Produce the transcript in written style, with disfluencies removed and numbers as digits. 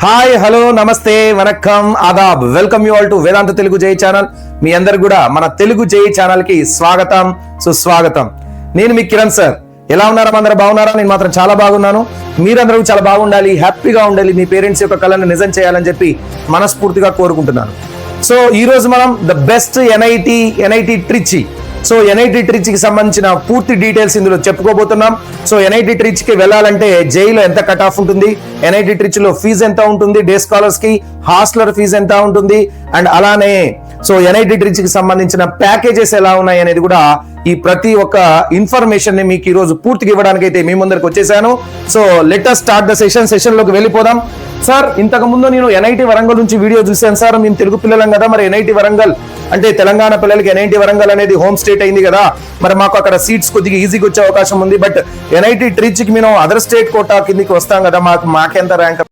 Hi hello నమస్తే వనక్కం ఆదాబ్ welcome you all to Vedanta Telugu జై ఛానల్. మీ అందరు కూడా మన తెలుగు జై ఛానల్ కి స్వాగతం సుస్వాగతం. నేను మీ కిరణ్ సార్. ఎలా ఉన్నారా? అందరూ బాగున్నారా? నేను మాత్రం చాలా బాగున్నాను. మీరందరూ చాలా బాగుండాలి, హ్యాపీగా ఉండాలి, మీ పేరెంట్స్ యొక్క కళను నిజం చేయాలని చెప్పి మనస్ఫూర్తిగా కోరుకుంటున్నాను. సో ఈ రోజు మనం the best NIT Trichy, so NIT ట్రిచికి సంబంధించిన పూర్తి డీటెయిల్స్ ఇందులో చెప్పుకోబోతున్నాం. సో ఎన్ఐటి ట్రిచికి వెళ్ళాలంటే జైలో ఎంత కట్ ఆఫ్ ఉంటుంది, ఎన్ఐటి ట్రిచ్లో ఫీజు ఎంత ఉంటుంది, డే స్కాలర్స్ కి హాస్టలర్ ఫీజు ఎంత ఉంటుంది, అండ్ అలానే సో ఎన్ఐటి ట్రిచికి సంబంధించిన ప్యాకేజెస్ ఎలా ఉన్నాయి అనేది కూడా ఈ ప్రతి ఒక్క ఇన్ఫర్మేషన్ ని మీకు ఈ రోజు పూర్తిగా ఇవ్వడానికి అయితే మీ ముందరికి వచ్చేసాను. So let us start the session లోకి వెళ్ళిపోదాం. సార్, ఇంతకు ముందు నేను ఎన్ఐటి వరంగల్ నుంచి వీడియో చూశాను సార్. మేము తెలుగు పిల్లలం కదా, మరి ఎన్ఐటి వరంగల్ అంటే తెలంగాణ పిల్లలకి ఎన్ఐటి వరంగల్ అనేది హోమ్ స్టేట్ అయింది కదా, మరి మాకు అక్కడ సీట్స్ కొద్దిగా ఈజీగా వచ్చే అవకాశం ఉంది. బట్ ఎన్ఐటి ట్రిచ్కి మేము అదర్ స్టేట్ కోటా కిందికి వస్తాం కదా, మాకెంత ర్యాంక్